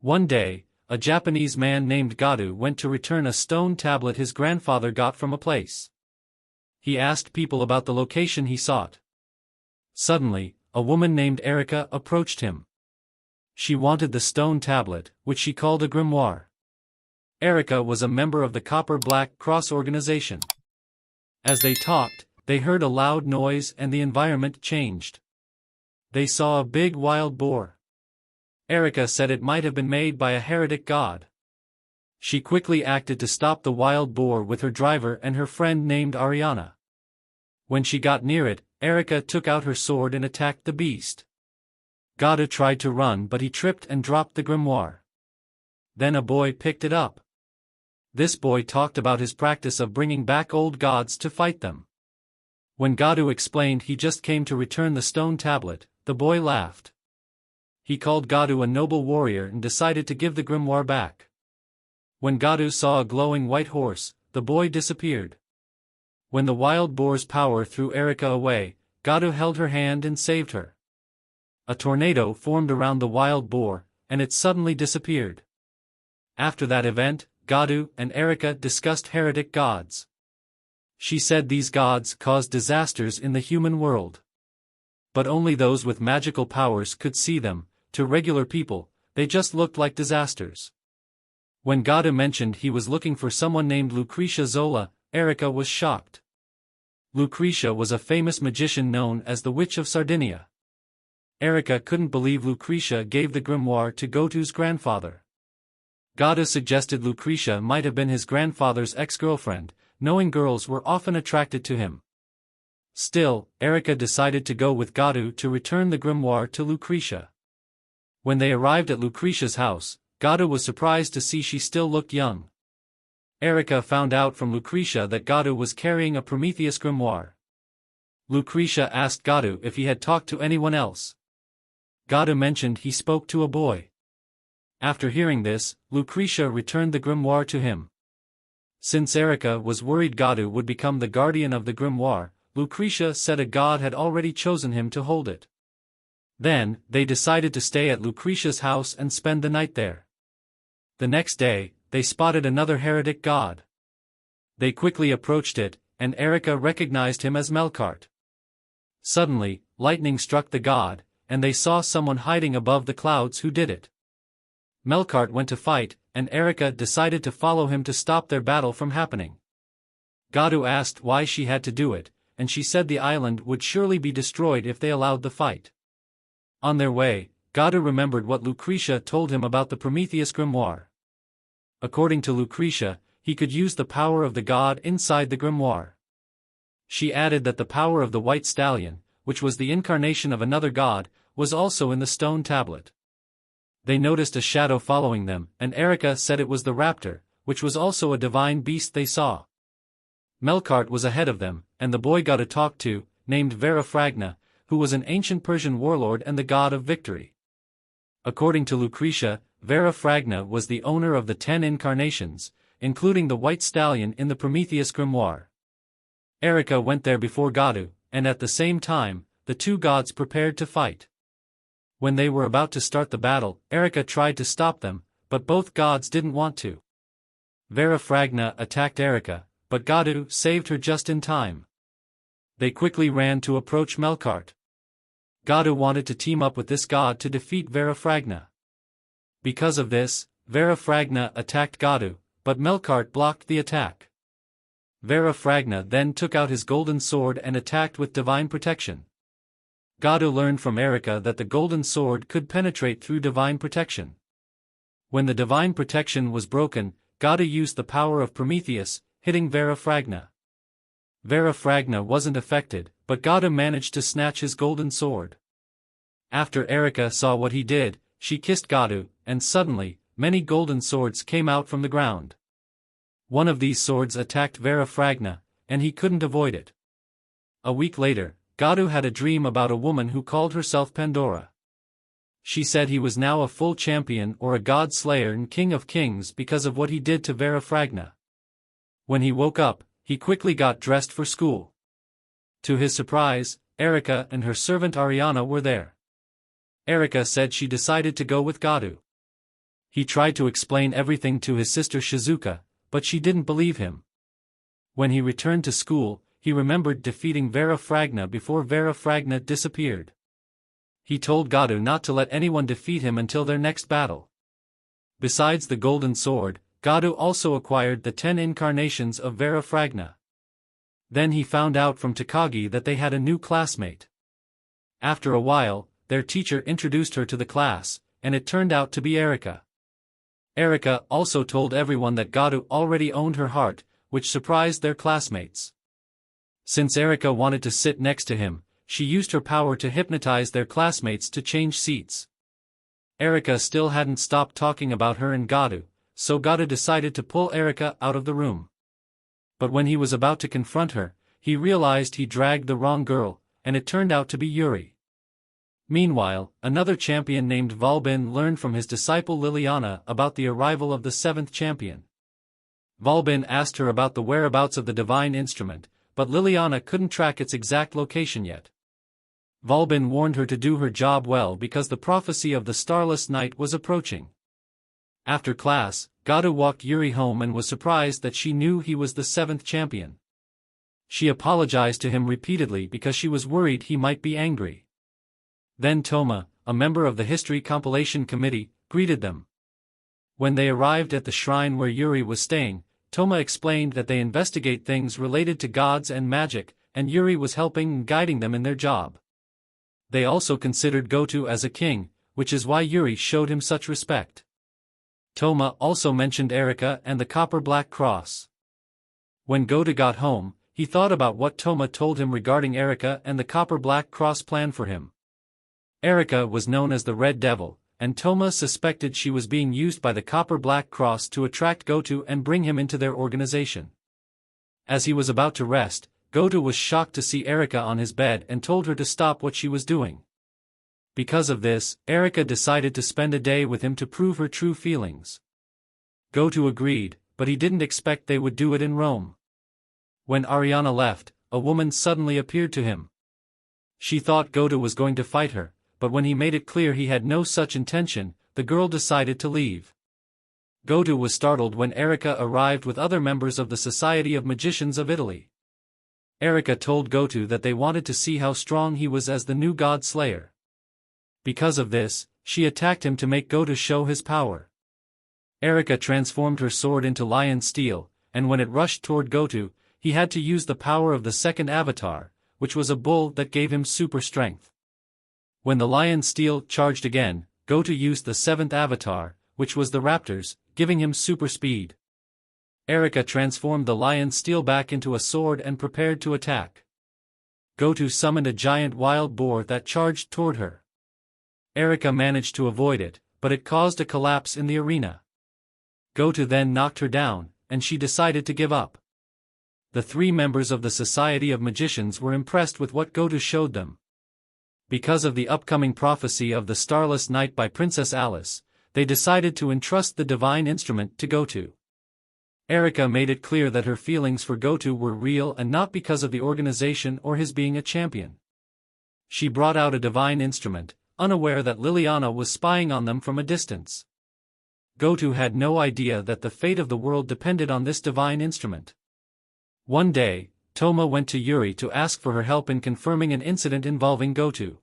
One day, a Japanese man named Gadu went to return a stone tablet his grandfather got from a place. He asked people about the location he sought. Suddenly, a woman named Erica approached him. She wanted the stone tablet, which she called a grimoire. Erica was a member of the Copper Black Cross organization. As they talked, they heard a loud noise and the environment changed. They saw a big wild boar. Erica said it might have been made by a heretic god. She quickly acted to stop the wild boar with her driver and her friend named Ariana. When she got near it, Erica took out her sword and attacked the beast. Gadu tried to run but he tripped and dropped the grimoire. Then a boy picked it up. This boy talked about his practice of bringing back old gods to fight them. When Gadu explained he just came to return the stone tablet, the boy laughed. He called Gadu a noble warrior and decided to give the grimoire back. When Gadu saw a glowing white horse, the boy disappeared. When the wild boar's power threw Erica away, Gadu held her hand and saved her. A tornado formed around the wild boar, and it suddenly disappeared. After that event, Gadu and Erica discussed heretic gods. She said these gods caused disasters in the human world. But only those with magical powers could see them. To regular people, they just looked like disasters. When Gadu mentioned he was looking for someone named Lucretia Zola, Erica was shocked. Lucretia was a famous magician known as the Witch of Sardinia. Erica couldn't believe Lucretia gave the grimoire to Gotu's grandfather. Gadu suggested Lucretia might have been his grandfather's ex-girlfriend, knowing girls were often attracted to him. Still, Erica decided to go with Gadu to return the grimoire to Lucretia. When they arrived at Lucretia's house, Gadu was surprised to see she still looked young. Erica found out from Lucretia that Gadu was carrying a Prometheus grimoire. Lucretia asked Gadu if he had talked to anyone else. Gadu mentioned he spoke to a boy. After hearing this, Lucretia returned the grimoire to him. Since Erica was worried Gadu would become the guardian of the grimoire, Lucretia said a god had already chosen him to hold it. Then, they decided to stay at Lucretia's house and spend the night there. The next day, they spotted another heretic god. They quickly approached it, and Erica recognized him as Melkart. Suddenly, lightning struck the god, and they saw someone hiding above the clouds who did it. Melkart went to fight, and Erica decided to follow him to stop their battle from happening. Gadu asked why she had to do it, and she said the island would surely be destroyed if they allowed the fight. On their way, Gadu remembered what Lucretia told him about the Prometheus grimoire. According to Lucretia, he could use the power of the god inside the grimoire. She added that the power of the white stallion, which was the incarnation of another god, was also in the stone tablet. They noticed a shadow following them, and Erica said it was the raptor, which was also a divine beast they saw. Melkart was ahead of them, and the boy Gadu talked to, named Verafragna, who was an ancient Persian warlord and the god of victory. According to Lucretia, Verafragna was the owner of the 10 incarnations, including the white stallion in the Prometheus grimoire. Erica went there before Gadu, and at the same time, the two gods prepared to fight. When they were about to start the battle, Erica tried to stop them, but both gods didn't want to. Verafragna attacked Erica, but Gadu saved her just in time. They quickly ran to approach Melkart. Gadu wanted to team up with this god to defeat Verafragna. Because of this, Verafragna attacked Gadu, but Melkart blocked the attack. Verafragna then took out his golden sword and attacked with divine protection. Gadu learned from Erica that the golden sword could penetrate through divine protection. When the divine protection was broken, Gadu used the power of Prometheus, hitting Verafragna. Verafragna wasn't affected, but Gadu managed to snatch his golden sword. After Erica saw what he did, she kissed Gadu, and suddenly, many golden swords came out from the ground. One of these swords attacked Verafragna, and he couldn't avoid it. A week later, Gadu had a dream about a woman who called herself Pandora. She said he was now a full champion or a Godslayer and king of kings because of what he did to Verafragna. When he woke up, he quickly got dressed for school. To his surprise, Erica and her servant Ariana were there. Erica said she decided to go with Gadu. He tried to explain everything to his sister Shizuka, but she didn't believe him. When he returned to school, he remembered defeating Vera Fragna before Vera Fragna disappeared. He told Goto not to let anyone defeat him until their next battle. Besides the golden sword, Goto also acquired the 10 incarnations of Vera Fragna. Then he found out from Takagi that they had a new classmate. After a while, their teacher introduced her to the class, and it turned out to be Erika. Erika also told everyone that Goto already owned her heart, which surprised their classmates. Since Erika wanted to sit next to him, she used her power to hypnotize their classmates to change seats. Erika still hadn't stopped talking about her and Goto, so Goto decided to pull Erika out of the room. But when he was about to confront her, he realized he dragged the wrong girl, and it turned out to be Yuri. Meanwhile, another champion named Valbin learned from his disciple Liliana about the arrival of the 7th champion. Valbin asked her about the whereabouts of the divine instrument, but Liliana couldn't track its exact location yet. Valbin warned her to do her job well because the prophecy of the Starless Night was approaching. After class, Goto walked Yuri home and was surprised that she knew he was the 7th champion. She apologized to him repeatedly because she was worried he might be angry. Then Toma, a member of the History Compilation Committee, greeted them. When they arrived at the shrine where Yuri was staying, Toma explained that they investigate things related to gods and magic, and Yuri was helping and guiding them in their job. They also considered Goto as a king, which is why Yuri showed him such respect. Toma also mentioned Erika and the copper-black cross. When Goto got home, he thought about what Toma told him regarding Erika and the copper-black cross plan for him. Erika was known as the Red Devil, and Toma suspected she was being used by the copper-black cross to attract Goto and bring him into their organization. As he was about to rest, Goto was shocked to see Erika on his bed and told her to stop what she was doing. Because of this, Erika decided to spend a day with him to prove her true feelings. Goto agreed, but he didn't expect they would do it in Rome. When Ariana left, a woman suddenly appeared to him. She thought Goto was going to fight her, but when he made it clear he had no such intention, the girl decided to leave. Goto was startled when Erika arrived with other members of the Society of Magicians of Italy. Erika told Goto that they wanted to see how strong he was as the new Godslayer. Because of this, she attacked him to make Goto show his power. Erika transformed her sword into lion steel, and when it rushed toward Goto, he had to use the power of the second avatar, which was a bull that gave him super strength. When the lion steel charged again, Goto used the 7th avatar, which was the raptors, giving him super speed. Erika transformed the lion steel back into a sword and prepared to attack. Goto summoned a giant wild boar that charged toward her. Erika managed to avoid it, but it caused a collapse in the arena. Goto then knocked her down, and she decided to give up. The 3 members of the Society of Magicians were impressed with what Goto showed them. Because of the upcoming prophecy of the Starless Night by Princess Alice, they decided to entrust the divine instrument to Goto. Erika made it clear that her feelings for Goto were real and not because of the organization or his being a champion. She brought out a divine instrument, unaware that Liliana was spying on them from a distance. Goto had no idea that the fate of the world depended on this divine instrument. One day, Toma went to Yuri to ask for her help in confirming an incident involving Goto.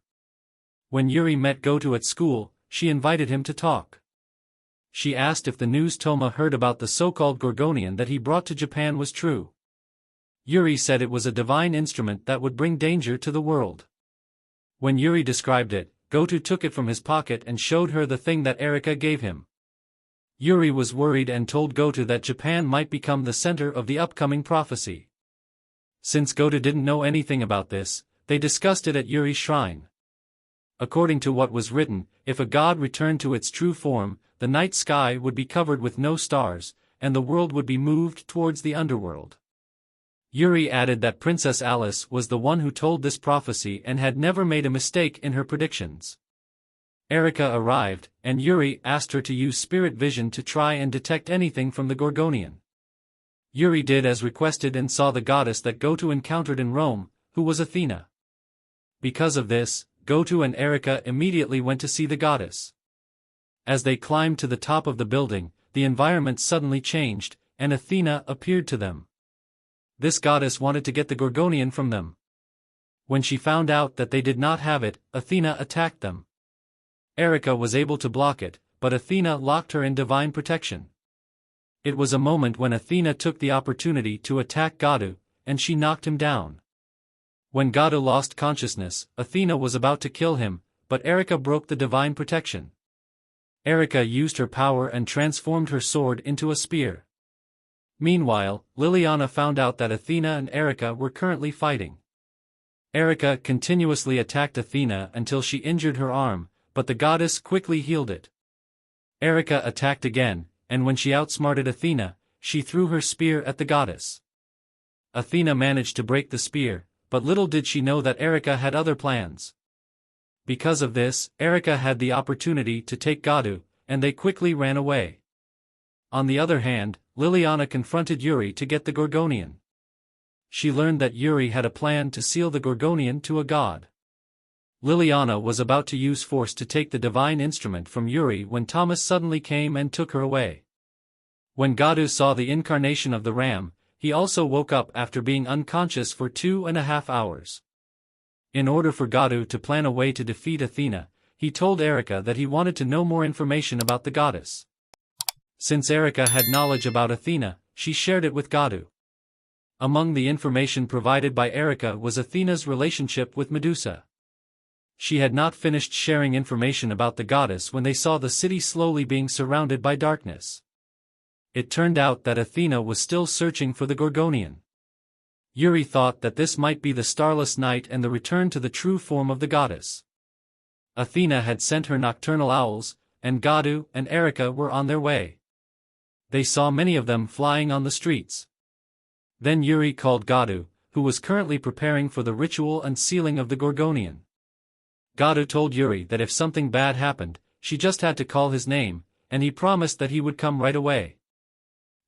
When Yuri met Goto at school, she invited him to talk. She asked if the news Toma heard about the so-called Gorgonian that he brought to Japan was true. Yuri said it was a divine instrument that would bring danger to the world. When Yuri described it, Goto took it from his pocket and showed her the thing that Erika gave him. Yuri was worried and told Goto that Japan might become the center of the upcoming prophecy. Since Goto didn't know anything about this, they discussed it at Yuri's shrine. According to what was written, if a god returned to its true form, the night sky would be covered with no stars, and the world would be moved towards the underworld. Yuri added that Princess Alice was the one who told this prophecy and had never made a mistake in her predictions. Erika arrived, and Yuri asked her to use spirit vision to try and detect anything from the Gorgonian. Yuri did as requested and saw the goddess that Goto encountered in Rome, who was Athena. Because of this, Goto and Erika immediately went to see the goddess. As they climbed to the top of the building, the environment suddenly changed, and Athena appeared to them. This goddess wanted to get the Gorgonian from them. When she found out that they did not have it, Athena attacked them. Erika was able to block it, but Athena locked her in divine protection. It was a moment when Athena took the opportunity to attack Godou, and she knocked him down. When Godou lost consciousness, Athena was about to kill him, but Erika broke the divine protection. Erika used her power and transformed her sword into a spear. Meanwhile, Liliana found out that Athena and Erika were currently fighting. Erika continuously attacked Athena until she injured her arm, but the goddess quickly healed it. Erika attacked again, and when she outsmarted Athena, she threw her spear at the goddess. Athena managed to break the spear, but little did she know that Erika had other plans. Because of this, Erika had the opportunity to take Godou, and they quickly ran away. On the other hand, Liliana confronted Yuri to get the Gorgonian. She learned that Yuri had a plan to seal the Gorgonian to a god. Liliana was about to use force to take the divine instrument from Yuri when Thomas suddenly came and took her away. When Godou saw the incarnation of the ram, he also woke up after being unconscious for 2.5 hours. In order for Godou to plan a way to defeat Athena, he told Erika that he wanted to know more information about the goddess. Since Erika had knowledge about Athena, she shared it with Godou. Among the information provided by Erika was Athena's relationship with Medusa. She had not finished sharing information about the goddess when they saw the city slowly being surrounded by darkness. It turned out that Athena was still searching for the Gorgonian. Yuri thought that this might be the starless night and the return to the true form of the goddess. Athena had sent her nocturnal owls, and Godou and Erika were on their way. They saw many of them flying on the streets. Then Yuri called Godou, who was currently preparing for the ritual and sealing of the Gorgonian. Godou told Yuri that if something bad happened, she just had to call his name, and he promised that he would come right away.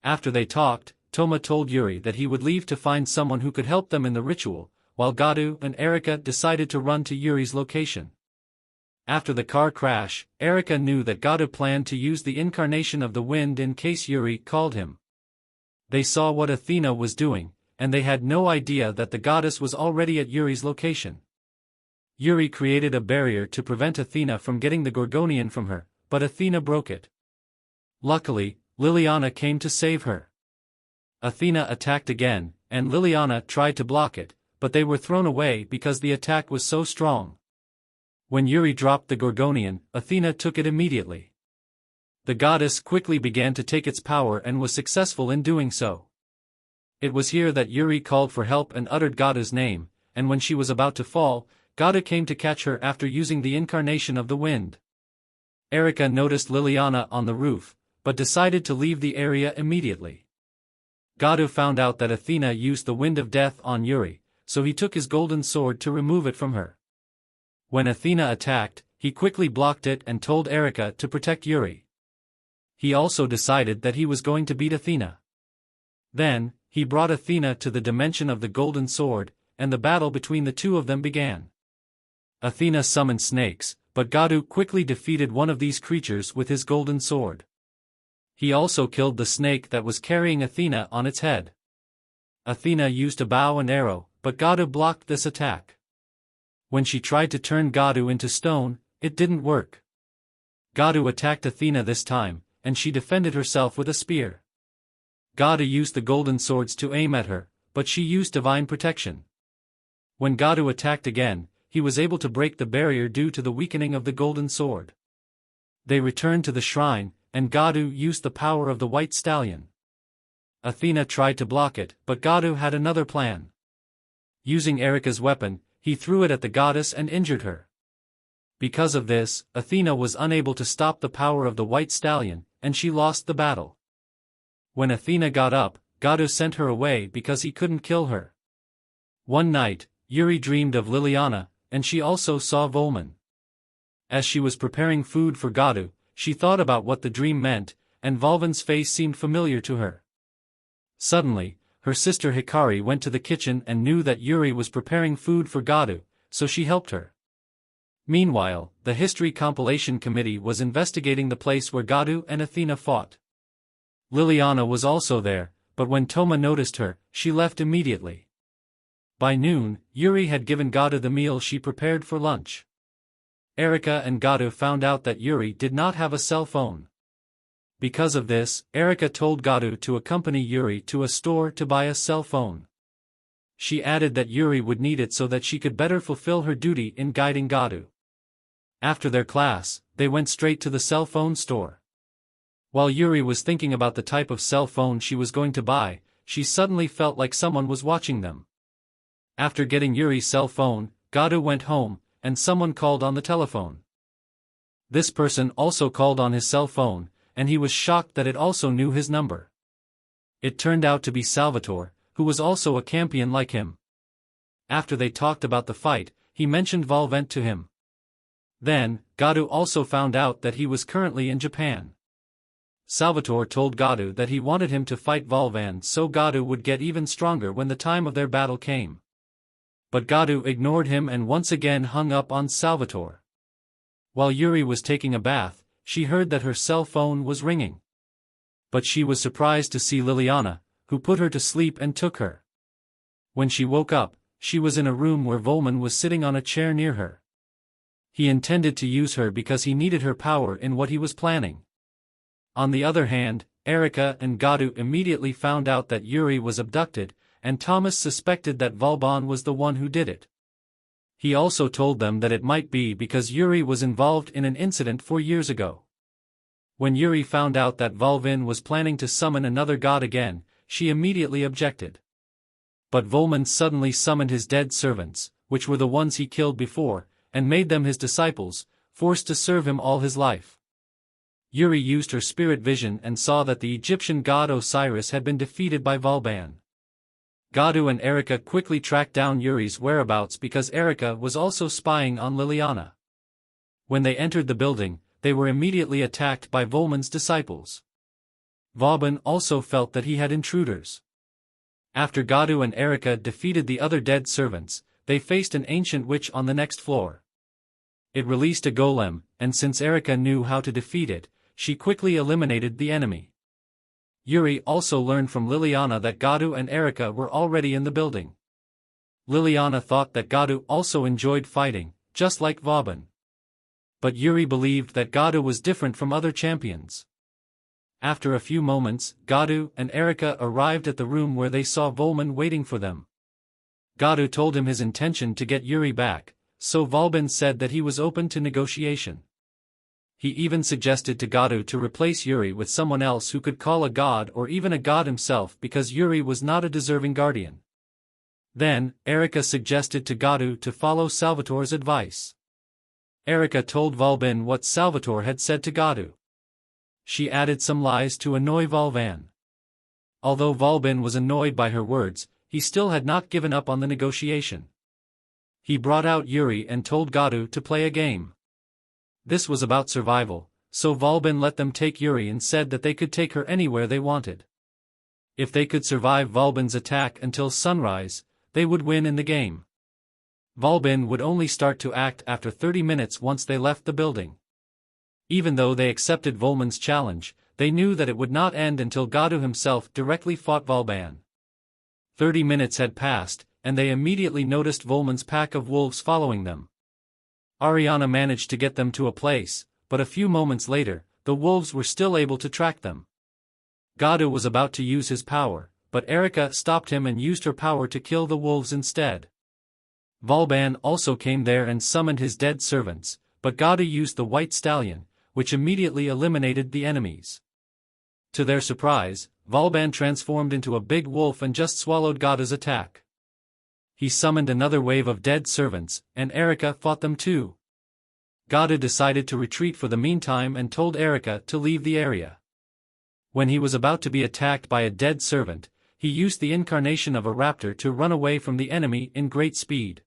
After they talked, Toma told Yuri that he would leave to find someone who could help them in the ritual, while Godou and Erika decided to run to Yuri's location. After the car crash, Erika knew that Godou planned to use the incarnation of the wind in case Yuri called him. They saw what Athena was doing, and they had no idea that the goddess was already at Yuri's location. Yuri created a barrier to prevent Athena from getting the Gorgonian from her, but Athena broke it. Luckily, Liliana came to save her. Athena attacked again, and Liliana tried to block it, but they were thrown away because the attack was so strong. When Yuri dropped the Gorgonian, Athena took it immediately. The goddess quickly began to take its power and was successful in doing so. It was here that Yuri called for help and uttered Godou's name, and when she was about to fall, Godou came to catch her after using the incarnation of the wind. Erika noticed Liliana on the roof, but decided to leave the area immediately. Godou found out that Athena used the wind of death on Yuri, so he took his golden sword to remove it from her. When Athena attacked, he quickly blocked it and told Erika to protect Yuri. He also decided that he was going to beat Athena. Then, he brought Athena to the dimension of the golden sword, and the battle between the two of them began. Athena summoned snakes, but Godou quickly defeated one of these creatures with his golden sword. He also killed the snake that was carrying Athena on its head. Athena used a bow and arrow, but Godou blocked this attack. When she tried to turn Godou into stone, it didn't work. Godou attacked Athena this time, and she defended herself with a spear. Godou used the golden swords to aim at her, but she used divine protection. When Godou attacked again, he was able to break the barrier due to the weakening of the golden sword. They returned to the shrine, and Godou used the power of the white stallion. Athena tried to block it, but Godou had another plan. Using Erika's weapon, he threw it at the goddess and injured her. Because of this, Athena was unable to stop the power of the white stallion, and she lost the battle. When Athena got up, Godou sent her away because he couldn't kill her. One night, Yuri dreamed of Liliana, and she also saw Volman. As she was preparing food for Godou, she thought about what the dream meant, and Volvan's face seemed familiar to her. Suddenly, her sister Hikari went to the kitchen and knew that Yuri was preparing food for Godou, so she helped her. Meanwhile, the History Compilation Committee was investigating the place where Gadu and Athena fought. Liliana was also there, but when Toma noticed her, she left immediately. By noon, Yuri had given Gadu the meal she prepared for lunch. Erika and Gadu found out that Yuri did not have a cell phone. Because of this, Erika told Gadu to accompany Yuri to a store to buy a cell phone. She added that Yuri would need it so that she could better fulfill her duty in guiding Gadu. After their class, they went straight to the cell phone store. While Yuri was thinking about the type of cell phone she was going to buy, she suddenly felt like someone was watching them. After getting Yuri's cell phone, Gadu went home, and someone called on the telephone. This person also called on his cell phone, and he was shocked that it also knew his number. It turned out to be Salvatore, who was also a Campione like him. After they talked about the fight, he mentioned Volvent to him. Then, Gadu also found out that he was currently in Japan. Salvatore told Gadu that he wanted him to fight Volvent so Gadu would get even stronger when the time of their battle came. But Gadu ignored him and once again hung up on Salvatore. While Yuri was taking a bath, she heard that her cell phone was ringing. But she was surprised to see Liliana, who put her to sleep and took her. When she woke up, she was in a room where Volman was sitting on a chair near her. He intended to use her because he needed her power in what he was planning. On the other hand, Erika and Gadu immediately found out that Yuri was abducted, and Thomas suspected that Volban was the one who did it. He also told them that it might be because Yuri was involved in an incident 4 years ago. When Yuri found out that Volvin was planning to summon another god again, she immediately objected. But Volman suddenly summoned his dead servants, which were the ones he killed before, and made them his disciples, forced to serve him all his life. Yuri used her spirit vision and saw that the Egyptian god Osiris had been defeated by Volban. Gadu and Erika quickly tracked down Yuri's whereabouts because Erika was also spying on Liliana. When they entered the building, they were immediately attacked by Volman's disciples. Volban also felt that he had intruders. After Gadu and Erika defeated the other dead servants, they faced an ancient witch on the next floor. It released a golem, and since Erika knew how to defeat it, she quickly eliminated the enemy. Yuri also learned from Liliana that Gadu and Erika were already in the building. Liliana thought that Gadu also enjoyed fighting, just like Volban. But Yuri believed that Gadu was different from other champions. After a few moments, Gadu and Erika arrived at the room where they saw Volman waiting for them. Gadu told him his intention to get Yuri back, so Volban said that he was open to negotiation. He even suggested to Gadu to replace Yuri with someone else who could call a god or even a god himself because Yuri was not a deserving guardian. Then, Erika suggested to Gadu to follow Salvatore's advice. Erika told Volban what Salvatore had said to Gadu. She added some lies to annoy Volvan. Although Volban was annoyed by her words, he still had not given up on the negotiation. He brought out Yuri and told Gadu to play a game. This was about survival, so Volban let them take Yuri and said that they could take her anywhere they wanted. If they could survive Volban's attack until sunrise, they would win in the game. Volban would only start to act after 30 minutes once they left the building. Even though they accepted Volman's challenge, they knew that it would not end until Gadu himself directly fought Volban. 30 minutes had passed, and they immediately noticed Volman's pack of wolves following them. Ariana managed to get them to a place, but a few moments later, the wolves were still able to track them. Gadu was about to use his power, but Erika stopped him and used her power to kill the wolves instead. Volban also came there and summoned his dead servants, but Gadu used the white stallion, which immediately eliminated the enemies. To their surprise, Volban transformed into a big wolf and just swallowed Gadu's attack. He summoned another wave of dead servants, and Erika fought them too. Gadu decided to retreat for the meantime and told Erika to leave the area. When he was about to be attacked by a dead servant, he used the incarnation of a raptor to run away from the enemy in great speed.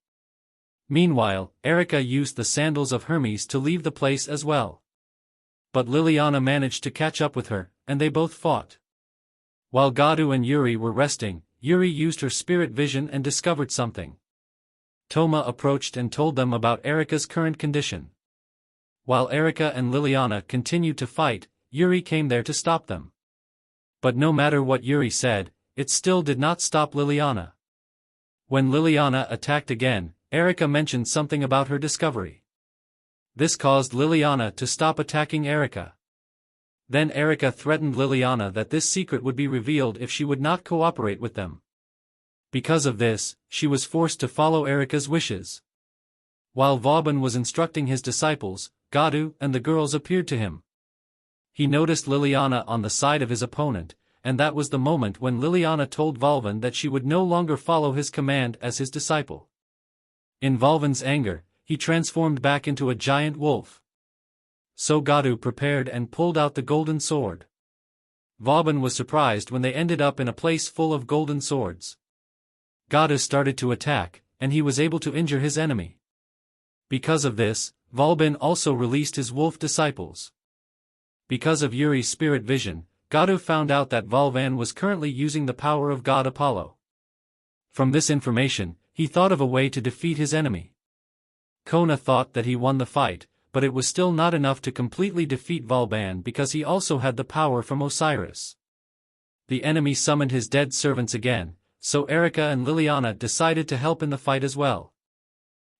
Meanwhile, Erika used the sandals of Hermes to leave the place as well. But Liliana managed to catch up with her, and they both fought. While Gadu and Yuri were resting, Yuri used her spirit vision and discovered something. Toma approached and told them about Erika's current condition. While Erika and Liliana continued to fight, Yuri came there to stop them. But no matter what Yuri said, it still did not stop Liliana. When Liliana attacked again, Erika mentioned something about her discovery. This caused Liliana to stop attacking Erika. Then Erika threatened Liliana that this secret would be revealed if she would not cooperate with them. Because of this, she was forced to follow Erika's wishes. While Vauban was instructing his disciples, Gadu and the girls appeared to him. He noticed Liliana on the side of his opponent, and that was the moment when Liliana told Vauban that she would no longer follow his command as his disciple. In Vauban's anger, he transformed back into a giant wolf. So Gadu prepared and pulled out the golden sword. Vauban was surprised when they ended up in a place full of golden swords. Gadu started to attack, and he was able to injure his enemy. Because of this, Vauban also released his wolf disciples. Because of Yuri's spirit vision, Gadu found out that Vauban was currently using the power of God Apollo. From this information, he thought of a way to defeat his enemy. Kona thought that he won the fight, but it was still not enough to completely defeat Vauban because he also had the power from Osiris. The enemy summoned his dead servants again, so Erika and Liliana decided to help in the fight as well.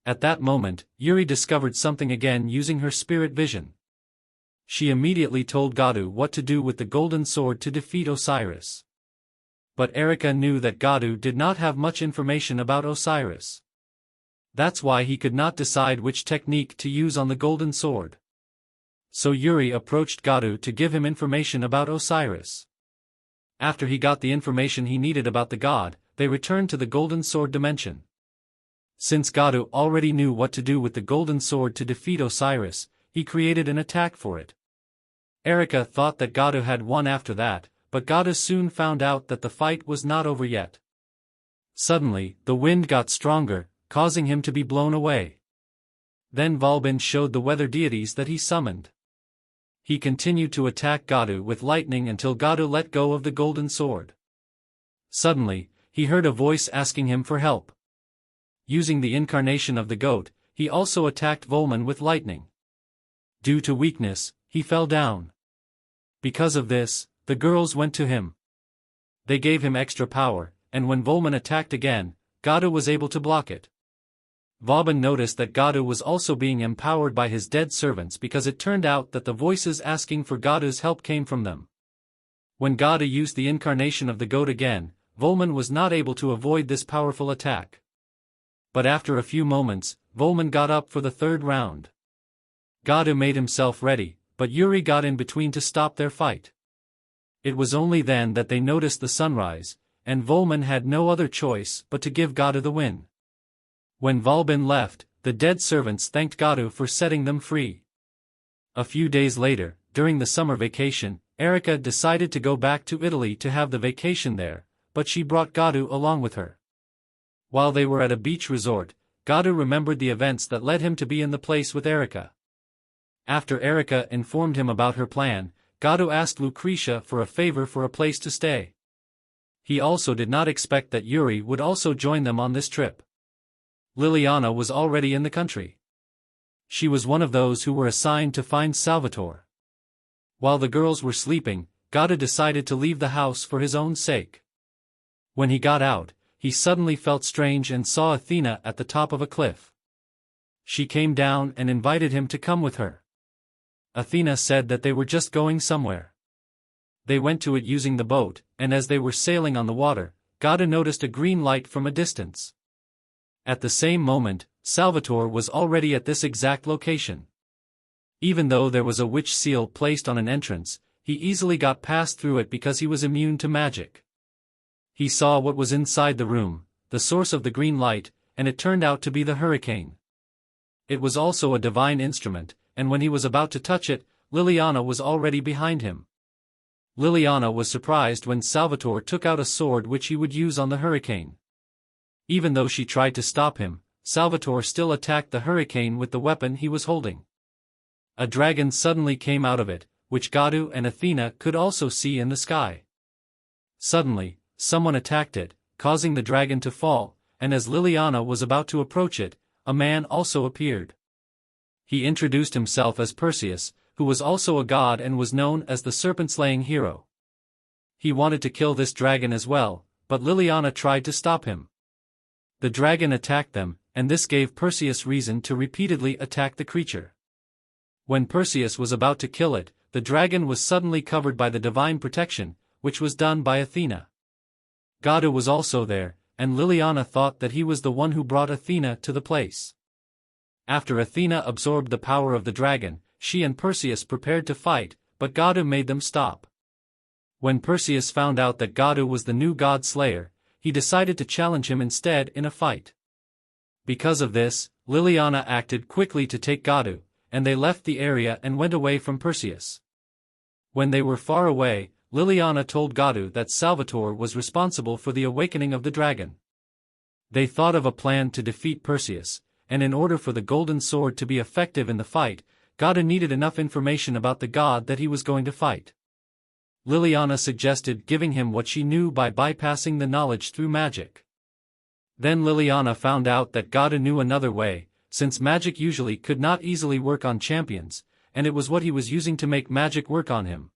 At that moment, Yuri discovered something again using her spirit vision. She immediately told Gadu what to do with the golden sword to defeat Osiris. But Erika knew that Gadu did not have much information about Osiris. That's why he could not decide which technique to use on the golden sword. So Yuri approached Gadu to give him information about Osiris. After he got the information he needed about the god, they returned to the golden sword dimension. Since Gadu already knew what to do with the golden sword to defeat Osiris, he created an attack for it. Erika thought that Gadu had won after that, but Gadu soon found out that the fight was not over yet. Suddenly, the wind got stronger, causing him to be blown away. Then Vauban showed the weather deities that he summoned. He continued to attack Gadu with lightning until Gadu let go of the golden sword. Suddenly, he heard a voice asking him for help. Using the incarnation of the goat, he also attacked Volman with lightning. Due to weakness, he fell down. Because of this, the girls went to him. They gave him extra power, and when Volman attacked again, Gadu was able to block it. Vauban noticed that Gadu was also being empowered by his dead servants because it turned out that the voices asking for Gadu's help came from them. When Gadu used the incarnation of the goat again, Volman was not able to avoid this powerful attack. But after a few moments, Volman got up for the third round. Gadu made himself ready, but Yuri got in between to stop their fight. It was only then that they noticed the sunrise, and Volman had no other choice but to give Gadu the win. When Vauban left, the dead servants thanked Gadu for setting them free. A few days later, during the summer vacation, Erika decided to go back to Italy to have the vacation there, but she brought Gadu along with her. While they were at a beach resort, Gadu remembered the events that led him to be in the place with Erika. After Erika informed him about her plan, Gadu asked Lucretia for a favor for a place to stay. He also did not expect that Yuri would also join them on this trip. Liliana was already in the country. She was one of those who were assigned to find Salvatore. While the girls were sleeping, Gadu decided to leave the house for his own sake. When he got out, he suddenly felt strange and saw Athena at the top of a cliff. She came down and invited him to come with her. Athena said that they were just going somewhere. They went to it using the boat, and as they were sailing on the water, Gadu noticed a green light from a distance. At the same moment, Salvatore was already at this exact location. Even though there was a witch seal placed on an entrance, he easily got past through it because he was immune to magic. He saw what was inside the room, the source of the green light, and it turned out to be the hurricane. It was also a divine instrument, and when he was about to touch it, Liliana was already behind him. Liliana was surprised when Salvatore took out a sword which he would use on the hurricane. Even though she tried to stop him, Salvatore still attacked the hurricane with the weapon he was holding. A dragon suddenly came out of it, which Gadu and Athena could also see in the sky. Suddenly, someone attacked it, causing the dragon to fall, and as Liliana was about to approach it, a man also appeared. He introduced himself as Perseus, who was also a god and was known as the serpent-slaying hero. He wanted to kill this dragon as well, but Liliana tried to stop him. The dragon attacked them, and this gave Perseus reason to repeatedly attack the creature. When Perseus was about to kill it, the dragon was suddenly covered by the divine protection, which was done by Athena. Godou was also there, and Liliana thought that he was the one who brought Athena to the place. After Athena absorbed the power of the dragon, she and Perseus prepared to fight, but Godou made them stop. When Perseus found out that Godou was the new Godslayer, he decided to challenge him instead in a fight. Because of this, Liliana acted quickly to take Godou, and they left the area and went away from Perseus. When they were far away, Liliana told Godou that Salvatore was responsible for the awakening of the dragon. They thought of a plan to defeat Perseus, and in order for the golden sword to be effective in the fight, Godou needed enough information about the god that he was going to fight. Liliana suggested giving him what she knew by bypassing the knowledge through magic. Then Liliana found out that Godou knew another way, since magic usually could not easily work on champions, and it was what he was using to make magic work on him.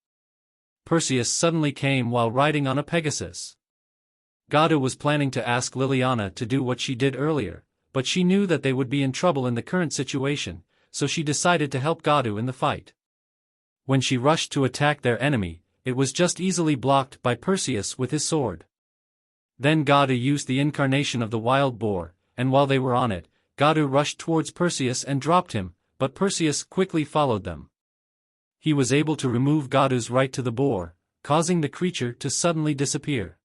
Perseus suddenly came while riding on a Pegasus. Godou was planning to ask Liliana to do what she did earlier, but she knew that they would be in trouble in the current situation, so she decided to help Godou in the fight. When she rushed to attack their enemy, it was just easily blocked by Perseus with his sword. Then Godou used the incarnation of the wild boar, and while they were on it, Godou rushed towards Perseus and dropped him, but Perseus quickly followed them. He was able to remove Godou's right to the boar, causing the creature to suddenly disappear.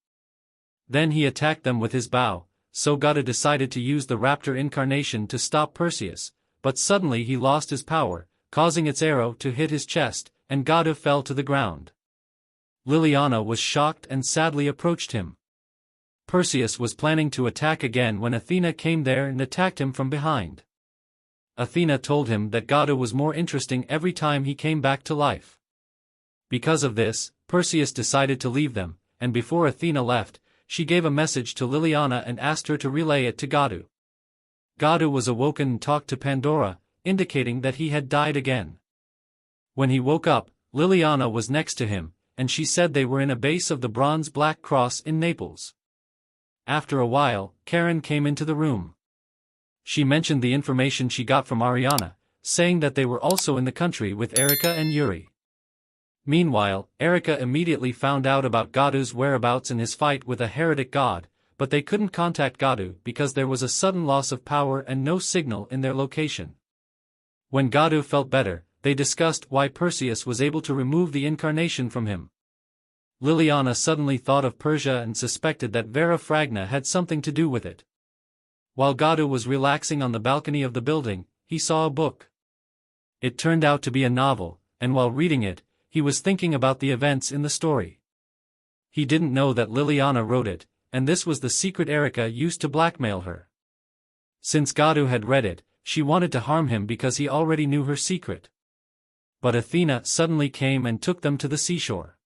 Then he attacked them with his bow, so Godou decided to use the raptor incarnation to stop Perseus, but suddenly he lost his power, causing its arrow to hit his chest, and Godou fell to the ground. Liliana was shocked and sadly approached him. Perseus was planning to attack again when Athena came there and attacked him from behind. Athena told him that Godou was more interesting every time he came back to life. Because of this, Perseus decided to leave them, and before Athena left, she gave a message to Liliana and asked her to relay it to Godou. Godou was awoken and talked to Pandora, indicating that he had died again. When he woke up, Liliana was next to him, and she said they were in a base of the bronze Black Cross in Naples. After a while, Karen came into the room. She mentioned the information she got from Ariana, saying that they were also in the country with Erika and Yuri. Meanwhile, Erika immediately found out about Godou's whereabouts in his fight with a heretic god, but they couldn't contact Godou because there was a sudden loss of power and no signal in their location. When Godou felt better, they discussed why Perseus was able to remove the incarnation from him. Liliana suddenly thought of Persia and suspected that Vera Fragna had something to do with it. While Godou was relaxing on the balcony of the building, he saw a book. It turned out to be a novel, and while reading it, he was thinking about the events in the story. He didn't know that Liliana wrote it, and this was the secret Erika used to blackmail her. Since Godou had read it, she wanted to harm him because he already knew her secret. But Athena suddenly came and took them to the seashore.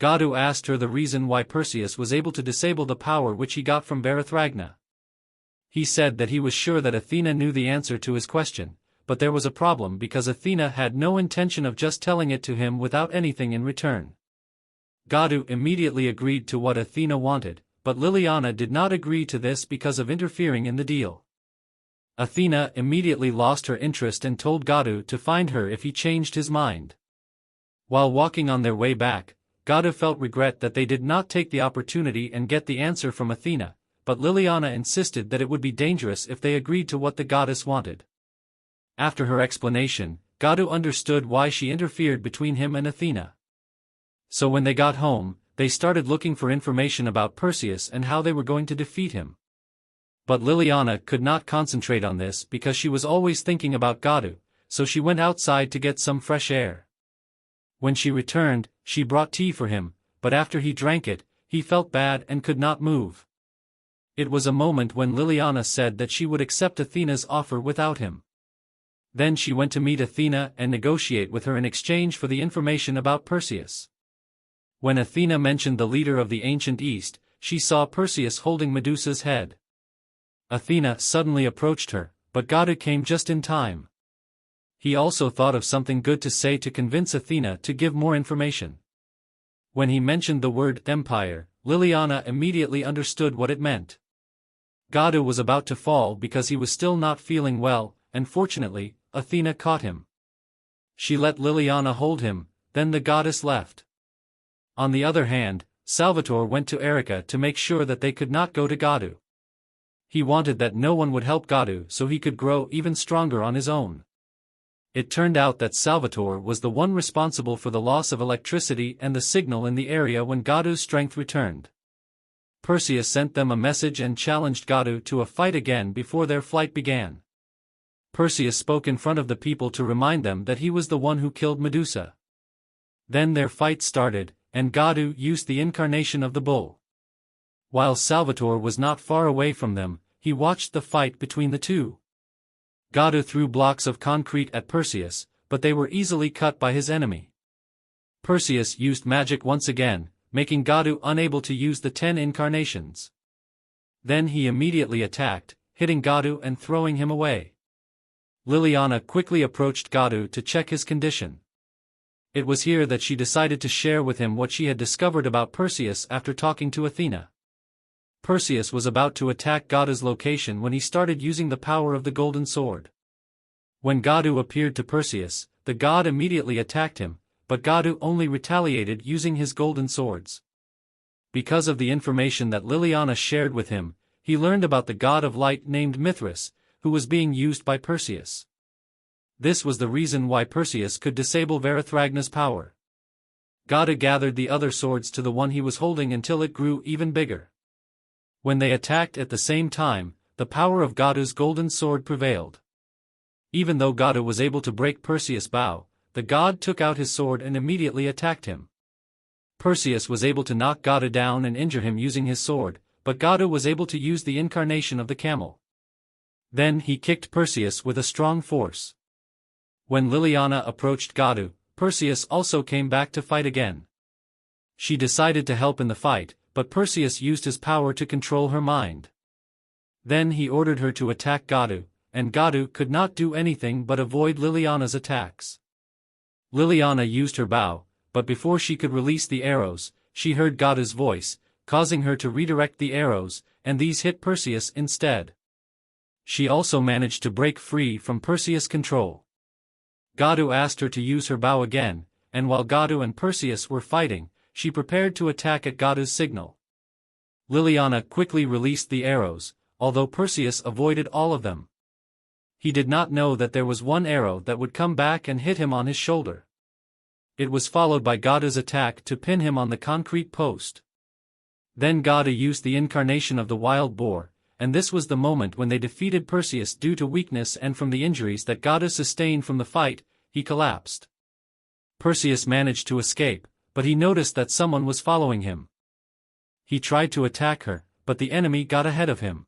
Godou asked her the reason why Perseus was able to disable the power which he got from Varathragna. He said that he was sure that Athena knew the answer to his question, but there was a problem because Athena had no intention of just telling it to him without anything in return. Godou immediately agreed to what Athena wanted, but Liliana did not agree to this because of interfering in the deal. Athena immediately lost her interest and told Godou to find her if he changed his mind. While walking on their way back, Godou felt regret that they did not take the opportunity and get the answer from Athena, but Liliana insisted that it would be dangerous if they agreed to what the goddess wanted. After her explanation, Godou understood why she interfered between him and Athena. So when they got home, they started looking for information about Perseus and how they were going to defeat him. But Liliana could not concentrate on this because she was always thinking about Godou, so she went outside to get some fresh air. When she returned, she brought tea for him, but after he drank it, he felt bad and could not move. It was a moment when Liliana said that she would accept Athena's offer without him. Then she went to meet Athena and negotiate with her in exchange for the information about Perseus. When Athena mentioned the leader of the ancient East, she saw Perseus holding Medusa's head. Athena suddenly approached her, but Gadu came just in time. He also thought of something good to say to convince Athena to give more information. When he mentioned the word empire, Liliana immediately understood what it meant. Gadu was about to fall because he was still not feeling well, and fortunately, Athena caught him. She let Liliana hold him, then the goddess left. On the other hand, Salvatore went to Erika to make sure that they could not go to Gadu. He wanted that no one would help Gadu so he could grow even stronger on his own. It turned out that Salvatore was the one responsible for the loss of electricity and the signal in the area when Gadu's strength returned. Perseus sent them a message and challenged Gadu to a fight again before their flight began. Perseus spoke in front of the people to remind them that he was the one who killed Medusa. Then their fight started, and Gadu used the incarnation of the bull. While Salvatore was not far away from them, he watched the fight between the two. Gadu threw blocks of concrete at Perseus, but they were easily cut by his enemy. Perseus used magic once again, making Gadu unable to use the 10 incarnations. Then he immediately attacked, hitting Gadu and throwing him away. Liliana quickly approached Gadu to check his condition. It was here that she decided to share with him what she had discovered about Perseus after talking to Athena. Perseus was about to attack Gadu's location when he started using the power of the golden sword. When Gadu appeared to Perseus, the god immediately attacked him, but Gadu only retaliated using his golden swords. Because of the information that Liliana shared with him, he learned about the god of light named Mithras, who was being used by Perseus. This was the reason why Perseus could disable Varathragna's power. Gadu gathered the other swords to the one he was holding until it grew even bigger. When they attacked at the same time, the power of Gadu's golden sword prevailed. Even though Gadu was able to break Perseus' bow, the god took out his sword and immediately attacked him. Perseus was able to knock Gadu down and injure him using his sword, but Gadu was able to use the incarnation of the camel. Then he kicked Perseus with a strong force. When Liliana approached Gadu, Perseus also came back to fight again. She decided to help in the fight, but Perseus used his power to control her mind. Then he ordered her to attack Gadu, and Gadu could not do anything but avoid Liliana's attacks. Liliana used her bow, but before she could release the arrows, she heard Gadu's voice, causing her to redirect the arrows, and these hit Perseus instead. She also managed to break free from Perseus' control. Gadu asked her to use her bow again, and while Gadu and Perseus were fighting, she prepared to attack at Gadu's signal. Liliana quickly released the arrows, although Perseus avoided all of them. He did not know that there was one arrow that would come back and hit him on his shoulder. It was followed by Gadu's attack to pin him on the concrete post. Then Gadu used the incarnation of the wild boar, and this was the moment when they defeated Perseus due to weakness and from the injuries that Gadu sustained from the fight. He collapsed. Perseus managed to escape, but he noticed that someone was following him. He tried to attack her, but the enemy got ahead of him.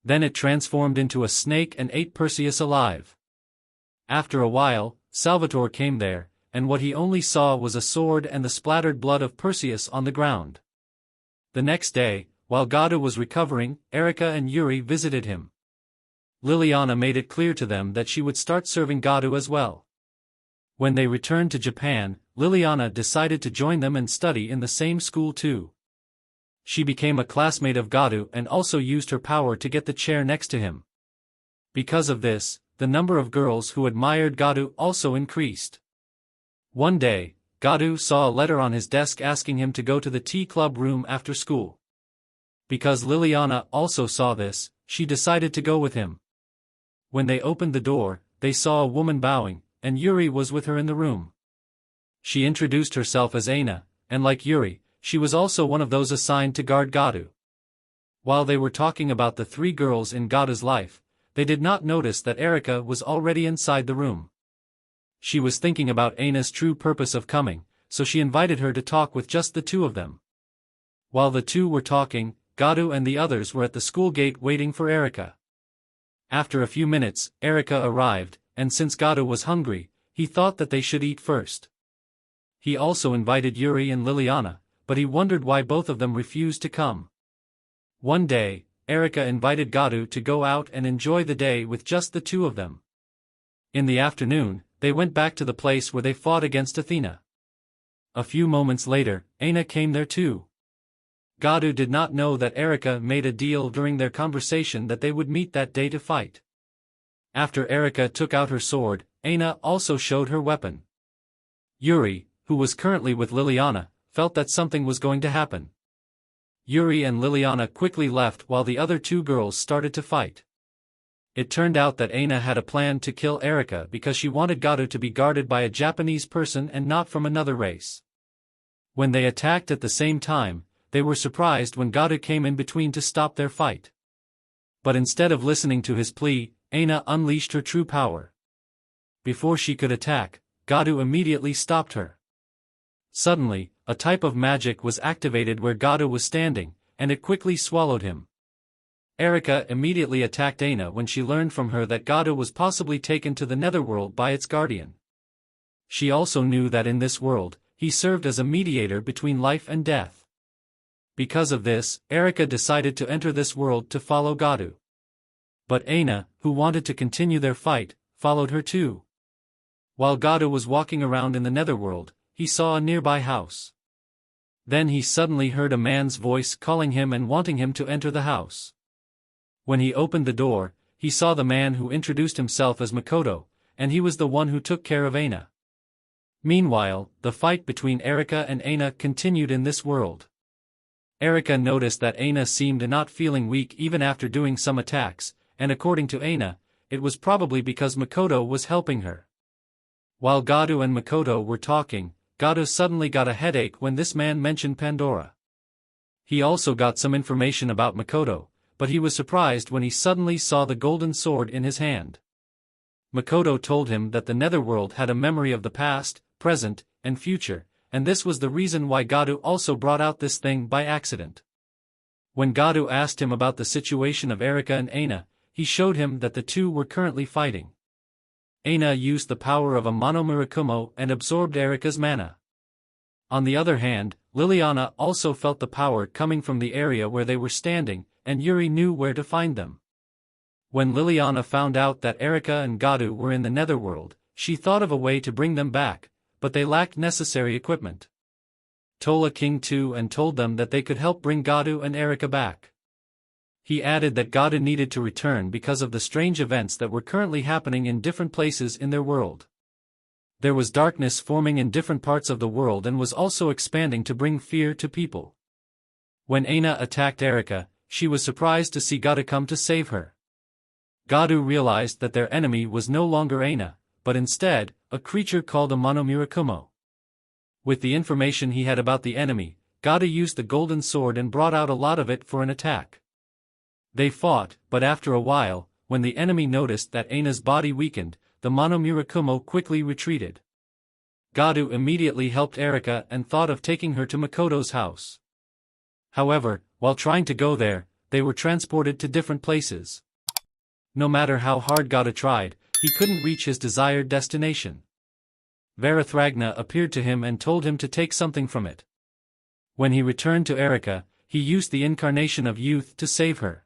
Then it transformed into a snake and ate Perseus alive. After a while, Salvatore came there, and what he only saw was a sword and the splattered blood of Perseus on the ground. The next day, while Gadu was recovering, Erika and Yuri visited him. Liliana made it clear to them that she would start serving Gadu as well. When they returned to Japan, Liliana decided to join them and study in the same school too. She became a classmate of Gadu and also used her power to get the chair next to him. Because of this, the number of girls who admired Gadu also increased. One day, Gadu saw a letter on his desk asking him to go to the tea club room after school. Because Liliana also saw this, she decided to go with him. When they opened the door, they saw a woman bowing, and Yuri was with her in the room. She introduced herself as Aina, and like Yuri, she was also one of those assigned to guard Gadu. While they were talking about the 3 girls in Gadu's life, they did not notice that Erika was already inside the room. She was thinking about Aina's true purpose of coming, so she invited her to talk with just the 2 of them. While the 2 were talking, Gadu and the others were at the school gate waiting for Erika. After a few minutes, Erika arrived, and since Gadu was hungry, he thought that they should eat first. He also invited Yuri and Liliana, but he wondered why both of them refused to come. One day, Erika invited Gadu to go out and enjoy the day with just the two of them. In the afternoon, they went back to the place where they fought against Athena. A few moments later, Aina came there too. Gadu did not know that Erika made a deal during their conversation that they would meet that day to fight. After Erika took out her sword, Aina also showed her weapon. Yuri, who was currently with Liliana, felt that something was going to happen. Yuri and Liliana quickly left while the other two girls started to fight. It turned out that Aina had a plan to kill Erika because she wanted Gadu to be guarded by a Japanese person and not from another race. When they attacked at the same time, they were surprised when Gadu came in between to stop their fight. But instead of listening to his plea, Aina unleashed her true power. Before she could attack, Gadu immediately stopped her. Suddenly, a type of magic was activated where Gadu was standing, and it quickly swallowed him. Erika immediately attacked Aina when she learned from her that Gadu was possibly taken to the netherworld by its guardian. She also knew that in this world, he served as a mediator between life and death. Because of this, Erika decided to enter this world to follow Gadu. But Aina, who wanted to continue their fight, followed her too. While Gadu was walking around in the netherworld, he saw a nearby house. Then he suddenly heard a man's voice calling him and wanting him to enter the house. When he opened the door, he saw the man who introduced himself as Makoto, and he was the one who took care of Aina. Meanwhile, the fight between Erika and Aina continued in this world. Erika noticed that Aina seemed not feeling weak even after doing some attacks, and according to Aina, it was probably because Makoto was helping her. While Gadu and Makoto were talking, Gadu suddenly got a headache when this man mentioned Pandora. He also got some information about Makoto, but he was surprised when he suddenly saw the golden sword in his hand. Makoto told him that the netherworld had a memory of the past, present, and future, and this was the reason why Gadu also brought out this thing by accident. When Gadu asked him about the situation of Erika and Aina, he showed him that the two were currently fighting. Aina used the power of a Monomurakumo and absorbed Erika's mana. On the other hand, Liliana also felt the power coming from the area where they were standing, and Yuri knew where to find them. When Liliana found out that Erika and Gadu were in the netherworld, she thought of a way to bring them back, but they lacked necessary equipment. Tola King too and told them that they could help bring Gadu and Erika back. He added that Gadu needed to return because of the strange events that were currently happening in different places in their world. There was darkness forming in different parts of the world and was also expanding to bring fear to people. When Aina attacked Erika, she was surprised to see Gadu come to save her. Gadu realized that their enemy was no longer Aina, but instead, a creature called a Monomurakumo. With the information he had about the enemy, Gadu used the golden sword and brought out a lot of it for an attack. They fought, but after a while, when the enemy noticed that Aina's body weakened, the Monomurakumo quickly retreated. Gadu immediately helped Erika and thought of taking her to Makoto's house. However, while trying to go there, they were transported to different places. No matter how hard Gadu tried, he couldn't reach his desired destination. Varathragna appeared to him and told him to take something from it. When he returned to Erika, he used the incarnation of youth to save her.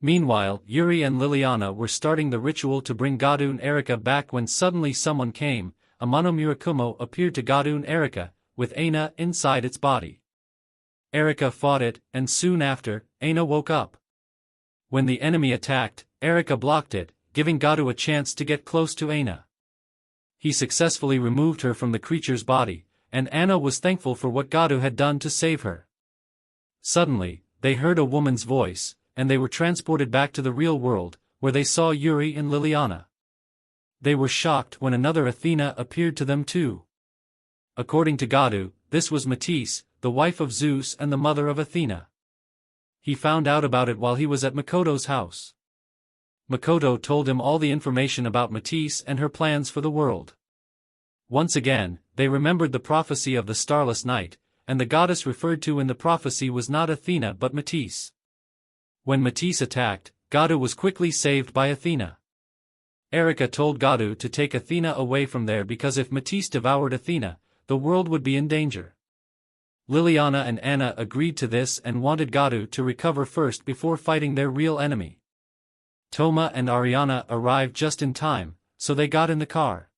Meanwhile, Yuri and Liliana were starting the ritual to bring Gadu and Erika back when suddenly someone came. A Monomurakumo appeared to Gadu and Erika, with Aina inside its body. Erika fought it, and soon after, Aina woke up. When the enemy attacked, Erika blocked it, giving Gadu a chance to get close to Aina. He successfully removed her from the creature's body, and Aina was thankful for what Gadu had done to save her. Suddenly, they heard a woman's voice, and they were transported back to the real world, where they saw Yuri and Liliana. They were shocked when another Athena appeared to them too. According to Gadu, this was Matisse, the wife of Zeus and the mother of Athena. He found out about it while he was at Makoto's house. Makoto told him all the information about Matisse and her plans for the world. Once again, they remembered the prophecy of the starless night, and the goddess referred to in the prophecy was not Athena but Matisse. When Matisse attacked, Gadu was quickly saved by Athena. Erika told Gadu to take Athena away from there because if Matisse devoured Athena, the world would be in danger. Liliana and Anna agreed to this and wanted Gadu to recover first before fighting their real enemy. Toma and Ariana arrived just in time, so they got in the car.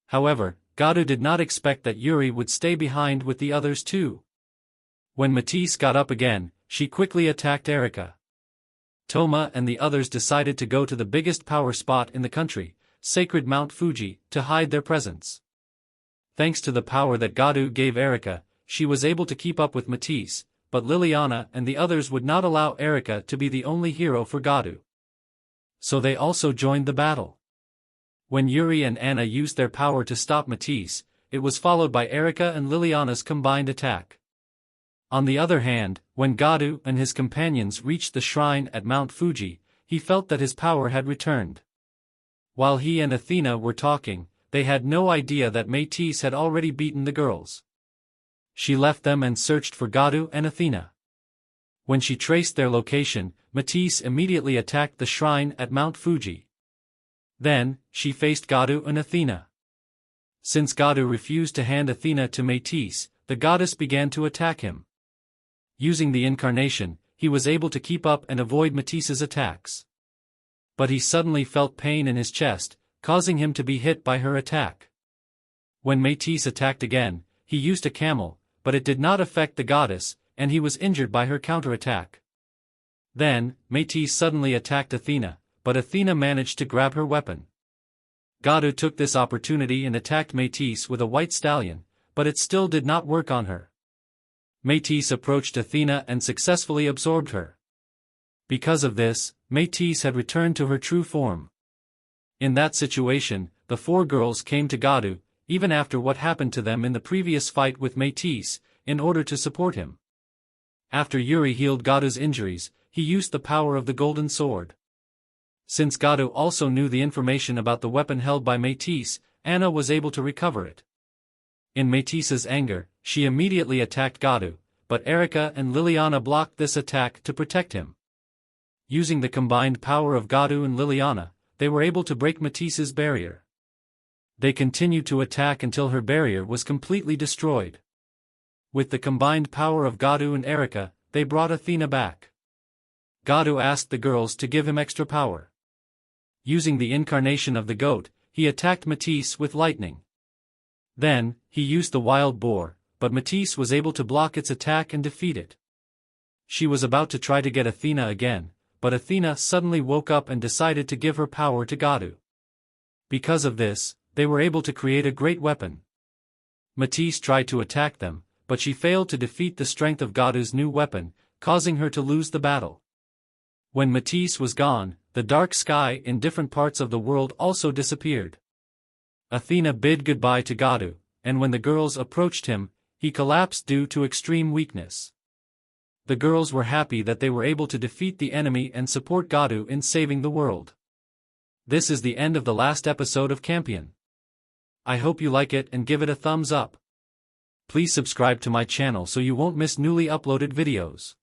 However, Gadu did not expect that Yuri would stay behind with the others too. When Matisse got up again, she quickly attacked Erika. Toma and the others decided to go to the biggest power spot in the country, sacred Mount Fuji, to hide their presence. Thanks to the power that Gadu gave Erika, she was able to keep up with Matisse, but Liliana and the others would not allow Erika to be the only hero for Gadu. So they also joined the battle. When Yuri and Anna used their power to stop Matisse, it was followed by Erika and Liliana's combined attack. On the other hand, when Gadu and his companions reached the shrine at Mount Fuji, he felt that his power had returned. While he and Athena were talking, they had no idea that Matisse had already beaten the girls. She left them and searched for Gadu and Athena. When she traced their location, Matisse immediately attacked the shrine at Mount Fuji. Then, she faced Gadu and Athena. Since Gadu refused to hand Athena to Matisse, the goddess began to attack him. Using the incarnation, he was able to keep up and avoid Matisse's attacks. But he suddenly felt pain in his chest, causing him to be hit by her attack. When Matisse attacked again, he used a camel, but it did not affect the goddess, and he was injured by her counterattack. Then, Matisse suddenly attacked Athena, but Athena managed to grab her weapon. Gadu took this opportunity and attacked Matisse with a white stallion, but it still did not work on her. Matisse approached Athena and successfully absorbed her. Because of this, Matisse had returned to her true form. In that situation, the four girls came to Gadu, even after what happened to them in the previous fight with Matisse, in order to support him. After Yuri healed Gadu's injuries, he used the power of the golden sword. Since Gadu also knew the information about the weapon held by Matisse, Anna was able to recover it. In Matisse's anger, she immediately attacked Gadu, but Erika and Liliana blocked this attack to protect him. Using the combined power of Gadu and Liliana, they were able to break Matisse's barrier. They continued to attack until her barrier was completely destroyed. With the combined power of Gadu and Erika, they brought Athena back. Gadu asked the girls to give him extra power. Using the incarnation of the goat, he attacked Matisse with lightning. Then, he used the wild boar, but Matisse was able to block its attack and defeat it. She was about to try to get Athena again, but Athena suddenly woke up and decided to give her power to Gadu. Because of this, they were able to create a great weapon. Matisse tried to attack them, but she failed to defeat the strength of Gadu's new weapon, causing her to lose the battle. When Matisse was gone, the dark sky in different parts of the world also disappeared. Athena bid goodbye to Gadu, and when the girls approached him, he collapsed due to extreme weakness. The girls were happy that they were able to defeat the enemy and support Gadu in saving the world. This is the end of the last episode of Campione. I hope you like it and give it a thumbs up. Please subscribe to my channel so you won't miss newly uploaded videos.